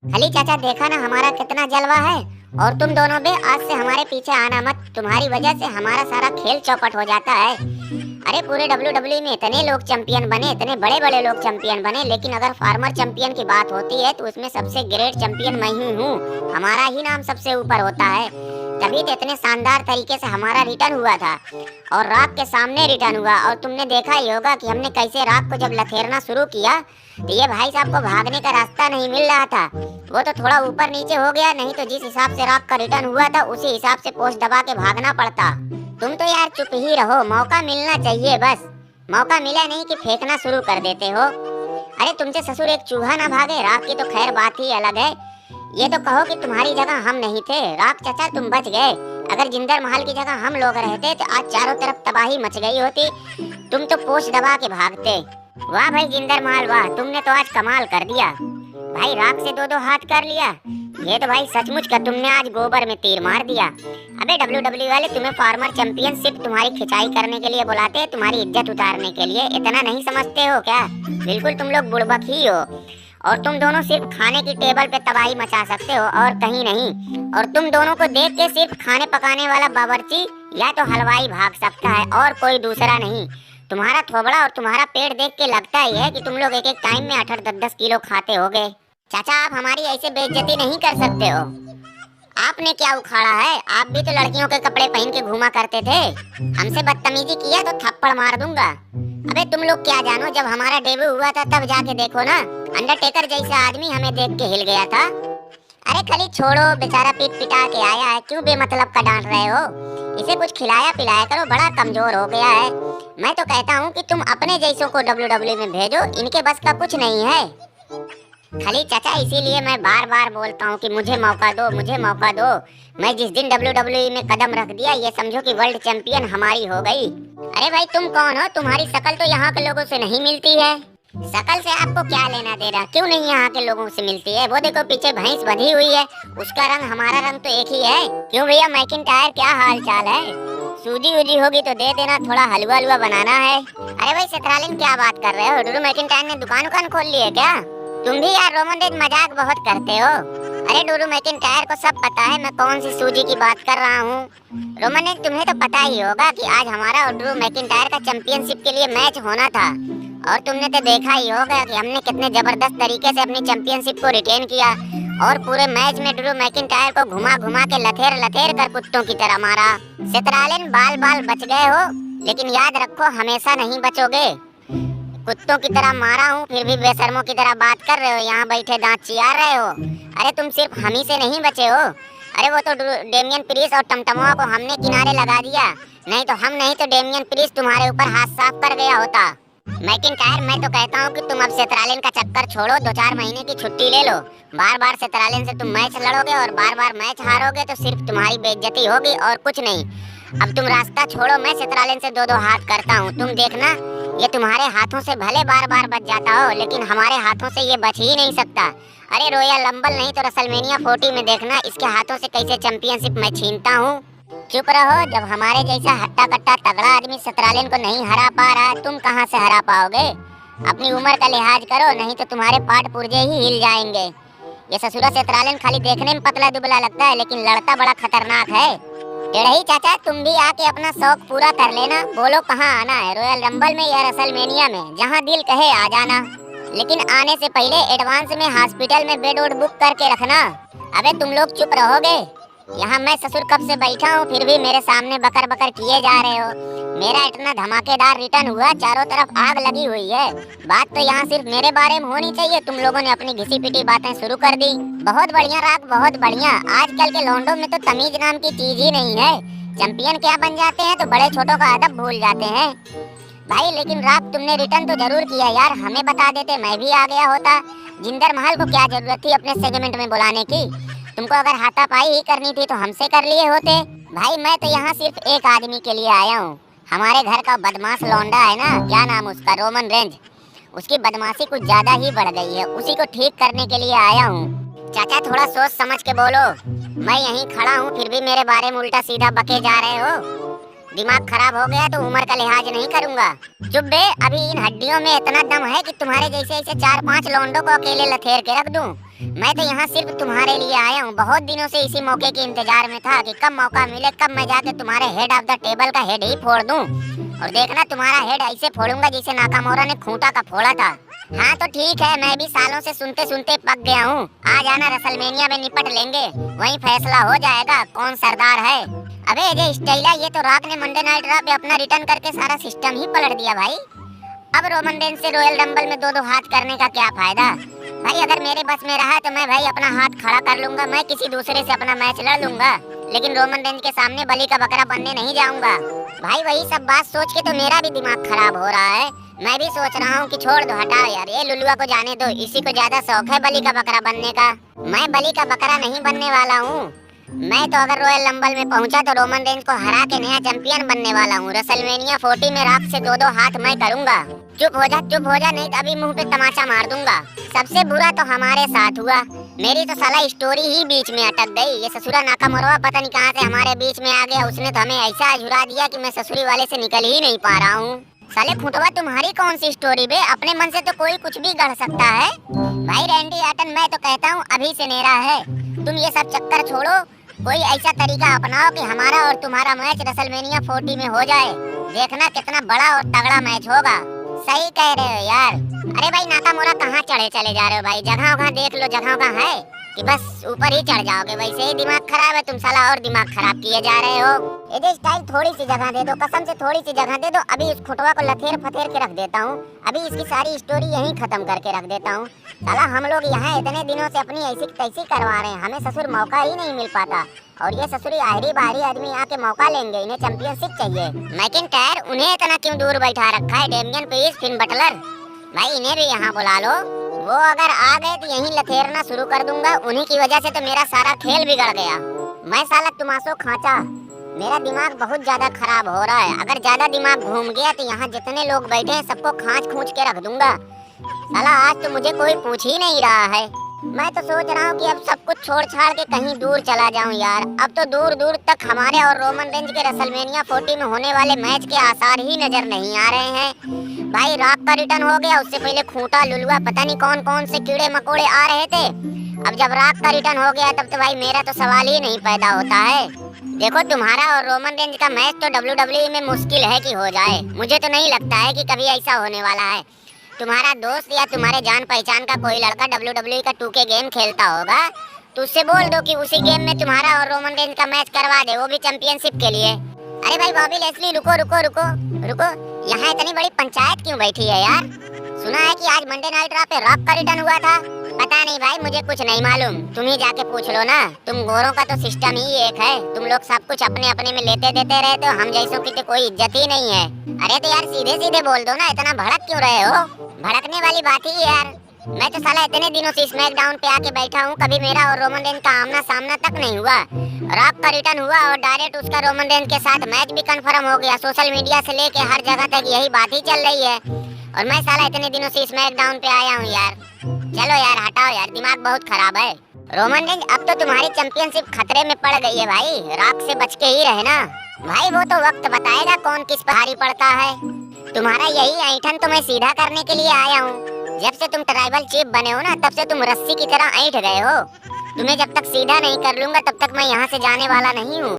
खली चाचा देखा ना हमारा कितना जलवा है। और तुम दोनों भी आज से हमारे पीछे आना मत, तुम्हारी वजह से हमारा सारा खेल चौपट हो जाता है। अरे पूरे WWE में इतने लोग चैंपियन बने, इतने बड़े बड़े लोग चैंपियन बने, लेकिन अगर फार्मर चैंपियन की बात होती है तो उसमें सबसे ग्रेट चैंपियन मैं ही हूँ। हमारा ही नाम सबसे ऊपर होता है। तभी तो इतने शानदार तरीके से हमारा रिटर्न हुआ था और राग के सामने रिटर्न हुआ। और तुमने देखा ही होगा कि हमने कैसे राग को जब लथेरना शुरू किया तो ये भाई साहब को भागने का रास्ता नहीं मिल रहा था। वो तो थोड़ा ऊपर नीचे हो गया, नहीं तो जिस हिसाब से राग का रिटर्न हुआ था उसी हिसाब से पोस्ट दबा के भागना पड़ता। तुम तो यार चुप ही रहो, मौका मिलना चाहिए बस। मौका मिला नहीं कि फेंकना शुरू कर देते हो। अरे तुमसे ससुर एक चूहा ना भागे, राग की तो खैर बात ही अलग है। ये तो कहो कि तुम्हारी जगह हम नहीं थे, राग चाचा तुम बच गए। अगर जिंदर महल की जगह हम लोग रहते तो आज चारों तरफ तबाही मच गई होती। तुम तो पोस्ट दबा के भागते। वाह भाई जिंदर महल वाह, तुमने तो आज कमाल कर दिया भाई, राग से दो दो हाथ कर लिया। ये तो भाई सचमुच का तुमने आज गोबर में तीर मार दिया। अबे WWE वाले तुम्हें फार्मर चैंपियनशिप तुम्हारी खिंचाई करने के लिए बुलाते हैं, तुम्हारी इज्जत उतारने के लिए। इतना नहीं समझते हो क्या? बिल्कुल तुम लोग बुड़बक ही हो। और तुम दोनों सिर्फ खाने की टेबल पे तबाही मचा सकते हो और कहीं नहीं। और तुम दोनों को देख के सिर्फ खाने पकाने वाला बावर्ची या तो हलवाई भाग सकता है और कोई दूसरा नहीं। तुम्हारा थोबड़ा और तुम्हारा पेट देख के लगता ही है कि तुम लोग एक एक टाइम में 8-10 किलो खाते होगे। चाचा आप हमारी ऐसे बेइज्जती नहीं कर सकते हो। आपने क्या उखाड़ा है? आप भी तो लड़कियों के कपड़े पहन के घूमा करते थे। हमसे बदतमीजी किया तो थप्पड़ मार दूंगा। अबे तुम लोग क्या जानो, जब हमारा डेब्यू हुआ था तब जाके देखो ना, अंडरटेकर जैसा आदमी हमें देख के हिल गया था। अरे खली छोड़ो, बेचारा पीट पिटा के आया है, क्यों बेमतलब का डांट रहे हो? इसे कुछ खिलाया पिलाया करो, बड़ा कमजोर हो गया है। मैं तो कहता हूँ कि तुम अपने जैसों को WWE में भेजो, इनके बस का कुछ नहीं है। खली चाचा इसीलिए मैं बार बार बोलता हूँ कि मुझे मौका दो, मुझे मौका दो। मैं जिस दिन WWE में कदम रख दिया ये समझो कि वर्ल्ड चैंपियन हमारी हो गई। अरे भाई तुम कौन हो? तुम्हारी शकल तो यहाँ के लोगों से नहीं मिलती है। शकल से आपको क्या लेना देना? क्यों नहीं यहाँ के लोगों से मिलती है? वो देखो पीछे भैंस बंधी हुई है, उसका रंग हमारा रंग तो एक ही है। क्यों भैया मैकिंटायर क्या हाल चाल है? सूजी वूजी होगी तो दे देना, थोड़ा हलवा हलवा बनाना है। अरे भाई सेथरालिन क्या बात कर रहे हो? ड्रू मैकिंटायर ने दुकान खोल ली है क्या? तुम भी यार रोमन रेंज मजाक बहुत करते हो। अरे ड्रू मैकिंटायर को सब पता है मैं कौन सी सूजी की बात कर रहा हूँ। रोमन रेंज तुम्हें तो पता ही होगा कि आज हमारा और ड्रू मैकिंटायर का चैंपियनशिप के लिए मैच होना था। और तुमने तो देखा ही होगा कि हमने कितने जबरदस्त तरीके से अपनी चैंपियनशिप को रिटेन किया। और पूरे मैच में ड्रू मैकिंटायर को घुमा घुमा के लथेर लथेर कर कुत्तों की तरह मारा। सेथरालिन बाल बाल बच गए हो, लेकिन याद रखो हमेशा नहीं बचोगे। कुत्तों की तरह मारा हूँ फिर भी बेशर्मों की तरह बात कर रहे हो, यहाँ बैठे दांत चियार रहे हो। अरे तुम सिर्फ हम ही से नहीं बचे हो। अरे वो तो डेमियन प्रीस और टमटमोआ को हमने किनारे लगा दिया, नहीं तो हम नहीं तो डेमियन प्रीस तुम्हारे ऊपर हाथ साफ कर गया होता। मैकिंटायर मैं तो कहता हूँ कि तुम अब सेथरालिन का चक्कर छोड़ो, 2-4 महीने की छुट्टी ले लो। बार बार सेथरालिन से तुम मैच लड़ोगे और बार बार मैच हारोगे तो सिर्फ तुम्हारी बेइज्जती होगी और कुछ नहीं। अब तुम रास्ता छोड़ो, मैं सेथरालिन से 2-2 हाथ करता हूँ, तुम देखना। ये तुम्हारे हाथों से भले बार बार बच जाता हो, लेकिन हमारे हाथों से ये बच ही नहीं सकता। अरे रॉयल रंबल नहीं तो रेसलमेनिया 40 में देखना इसके हाथों से कैसे चैंपियनशिप मैं छीनता हूँ। चुप रहो, जब हमारे जैसा हट्टा कट्टा तगड़ा आदमी सेथरालिन को नहीं हरा पा रहा, तुम कहाँ से हरा पाओगे? अपनी उम्र का लिहाज करो, नहीं तो तुम्हारे पाट पुर्जे ही हिल जाएंगे। ये ससुरा सेथरालिन खाली देखने में पतला दुबला लगता है, लेकिन लड़ता बड़ा खतरनाक है। टेढ़ई चाचा तुम भी आके अपना शौक पूरा कर लेना। बोलो कहाँ आना है, रॉयल रंबल में या रेसलमेनिया में? जहाँ दिल कहे आ जाना, लेकिन आने से पहले एडवांस में हॉस्पिटल में बेड वोड बुक करके रखना। अबे तुम लोग चुप रहोगे? यहाँ मैं ससुर कब से बैठा हूँ फिर भी मेरे सामने बकर बकर किए जा रहे हो। मेरा इतना धमाकेदार रिटर्न हुआ, चारों तरफ आग लगी हुई है। बात तो यहाँ सिर्फ मेरे बारे में होनी चाहिए, तुम लोगों ने अपनी घिसी पिटी बातें शुरू कर दी। बहुत बढ़िया राग, बहुत बढ़िया। आजकल के लौंडों में तो तमीज नाम की चीज ही नहीं है। चैंपियन क्या बन जाते हैं तो बड़े छोटों का अदब भूल जाते हैं। भाई लेकिन राग तुमने रिटर्न तो जरूर किया यार, हमें बता देते मैं भी आ गया होता। जिंदर महल को क्या जरूरत थी अपने सेगमेंट में बुलाने की? तुमको अगर हाथापाई ही करनी थी तो हमसे कर लिए होते। भाई मैं तो यहाँ सिर्फ एक आदमी के लिए आया हूँ। हमारे घर का बदमाश लौंडा है ना, क्या नाम उसका, रोमन रेंज, उसकी बदमाशी कुछ ज्यादा ही बढ़ गई है, उसी को ठीक करने के लिए आया हूँ। चाचा थोड़ा सोच समझ के बोलो, मैं यहीं खड़ा हूँ फिर भी मेरे बारे में उल्टा सीधा बके जा रहे हो। दिमाग खराब हो गया तो उम्र का लिहाज नहीं करूंगा। चुप बे, अभी इन हड्डियों में इतना दम है कि तुम्हारे जैसे ऐसे 4-5 लौंडों को अकेले लथेर के रख दूं। मैं तो यहाँ सिर्फ तुम्हारे लिए आया हूँ। बहुत दिनों से इसी मौके के इंतजार में था कि कब मौका मिले, कब मैं जाके तुम्हारे हेड ऑफ द टेबल का हेड ही फोड़ दूं। और देखना तुम्हारा हेड ऐसे फोड़ूंगा जैसे नाकामोरा ने खूंटा का फोड़ा था। हाँ तो ठीक है, मैं भी सालों से सुनते सुनते पक गया हूँ। आ जाना, रेसलमेनिया में निपट लेंगे, वहीं फैसला हो जाएगा कौन सरदार है। अबे अजय स्टाइला, ये तो रॉक ने मंडे नाइट रॉ पे अपना रिटर्न करके सारा सिस्टम ही पलट दिया भाई। अब रोमन रेंज से रॉयल रंबल में दो हाथ करने का क्या फायदा भाई। अगर मेरे बस में रहा तो मैं भाई अपना हाथ खड़ा कर लूंगा, मैं किसी दूसरे से अपना मैच लड़ लूंगा, लेकिन रोमन रेंज के सामने बलि का बकरा बनने नहीं जाऊंगा भाई। वही सब बात सोच के तो मेरा भी दिमाग खराब हो रहा है। मैं भी सोच रहा हूँ कि छोड़ दो, हटाओ यार, ये लुलुआ को जाने दो, इसी को ज्यादा शौक है बलि का बकरा बनने का। मैं बलि का बकरा नहीं बनने वाला हूँ। मैं तो अगर रॉयल रंबल में पहुंचा तो रोमन रेंज को हरा के नया चैंपियन बनने वाला हूँ। रेसलमेनिया 40 में रॉक से दो हाथ मैं करूंगा। चुप हो जा, नहीं तो अभी मुंह पे तमाचा मार दूंगा। सबसे बुरा तो हमारे साथ हुआ, मेरी तो साला स्टोरी ही बीच में अटक गई। ये ससुरा नाकामोरवा पता नहीं कहाँ से हमारे बीच में आ गया। उसने तो हमें ऐसा झुरा दिया कि मैं ससुरी वाले से निकल ही नहीं पा रहा हूँ। साले खुटवा, तुम्हारी कौन सी स्टोरी बे? अपने मन से तो कोई कुछ भी गढ़ सकता है भाई। रैंडी ऑर्टन, मैं तो कहता हूँ अभी से नेरा है। तुम ये सब चक्कर छोड़ो, कोई ऐसा तरीका अपनाओ कि हमारा और तुम्हारा मैच रेसलमेनिया 40 में हो जाए। देखना कितना बड़ा और तगड़ा मैच होगा। सही कह रहे हो यार। अरे भाई नाकामोरा कहाँ चढ़े चले जा रहे हो भाई? जगह देख लो, जगह है कि बस ऊपर ही चढ़ जाओगे? वैसे ही दिमाग खराब है, तुम साला और दिमाग खराब किए जा रहे हो। ये स्टाइल, थोड़ी सी जगह दे दो, कसम से थोड़ी सी जगह दे दो। अभी इस खुटवा को लथेर फथेर के रख देता हूँ, अभी इसकी सारी स्टोरी यहीं खत्म करके रख देता हूँ। साला हम लोग यहाँ इतने दिनों से अपनी ऐसी तैसी करवा रहे हैं, हमें ससुर मौका ही नहीं मिल पाता। और ये ससुरी आहरी बाहरी आदमी आके मौका लेंगे, इन्हें चैंपियनशिप चाहिए। मैकिंटायर, उन्हें इतना क्यों दूर बैठा रखा है? डेमियन पीस, फिन बटलर, भाई इन्हें भी यहाँ बुला लो। वो अगर आ गए तो यहीं लथेरना शुरू कर दूंगा। उन्हीं की वजह से तो मेरा सारा खेल बिगड़ गया। मैं साला तुमासो खांचा, मेरा दिमाग बहुत ज्यादा खराब हो रहा है। अगर ज्यादा दिमाग घूम गया तो यहाँ जितने लोग बैठे हैं सबको खांच खूंच के रख दूंगा। साला आज तो मुझे कोई पूछ ही नहीं रहा है। मैं तो सोच रहा हूँ कि अब सब कुछ छोड़ छाड़ के कहीं दूर चला जाऊँ यार। अब तो दूर दूर तक हमारे और रोमन रेंज के रेसलमेनिया 40 में होने वाले मैच के आसार ही नजर नहीं आ रहे हैं भाई। रॉक का रिटर्न हो गया, उससे पहले खूंटा, लुलुआ, पता नहीं कौन कौन से कीड़े मकोड़े आ रहे थे। अब जब रॉक का रिटर्न हो गया तब तो भाई मेरा तो सवाल ही नहीं पैदा होता है। देखो, तुम्हारा और रोमन रेंज का मैच तो WWE में मुश्किल है कि हो जाए। मुझे तो नहीं लगता है कि कभी ऐसा होने वाला है। तुम्हारा दोस्त या तुम्हारे जान पहचान का कोई लड़का WWE का 2K गेम खेलता होगा, तो उससे बोल दो कि उसी गेम में तुम्हारा और रोमन रेंज का मैच करवा दे, वो भी चैंपियनशिप के लिए। अरे भाई बॉबी लेस्ली, रुको रुको रुको रुको, यहाँ इतनी बड़ी पंचायत क्यों बैठी है यार? सुना है कि आज मंडे नाइट रॉ पे रॉक का रिटर्न हुआ था। पता नहीं भाई, मुझे कुछ नहीं मालूम, तुम ही जाके पूछ लो ना। तुम गोरों का तो सिस्टम ही एक है, तुम लोग सब कुछ अपने अपने में लेते देते रहते हो, हम जैसों की तो कोई इज्जत ही नहीं है। अरे तो यार सीधे सीधे बोल दो ना, इतना भड़क क्यों रहे हो? भड़कने वाली बात ही यार। मैं तो साला इतने दिनों से स्मैकडाउन पे आके बैठा हूँ, कभी मेरा और रोमन रेंज का आमना सामना तक नहीं हुआ। रॉक का रिटर्न हुआ और डायरेक्ट उसका रोमन रेंज के साथ मैच भी कंफर्म हो गया। सोशल मीडिया से लेके हर जगह तक यही बात ही चल रही है, और मैं साला इतने दिनों से स्मैकडाउन पे आया हूँ यार। चलो यार हटाओ यार, दिमाग बहुत खराब है। रोमन रेंज, अब तो तुम्हारी चैंपियनशिप खतरे में पड़ गई है भाई, रॉक से बच के ही रहना भाई। वो तो वक्त बताएगा कौन किस पर भारी पड़ता है। तुम्हारा यही ऐंठन तो मैं सीधा करने के लिए आया हूँ। जब से तुम ट्राइबल चीफ बने हो ना, तब से तुम रस्सी की तरह ऐंठ गए हो। तुम्हें जब तक सीधा नहीं कर लूंगा तब तक मैं यहाँ से जाने वाला नहीं हूँ।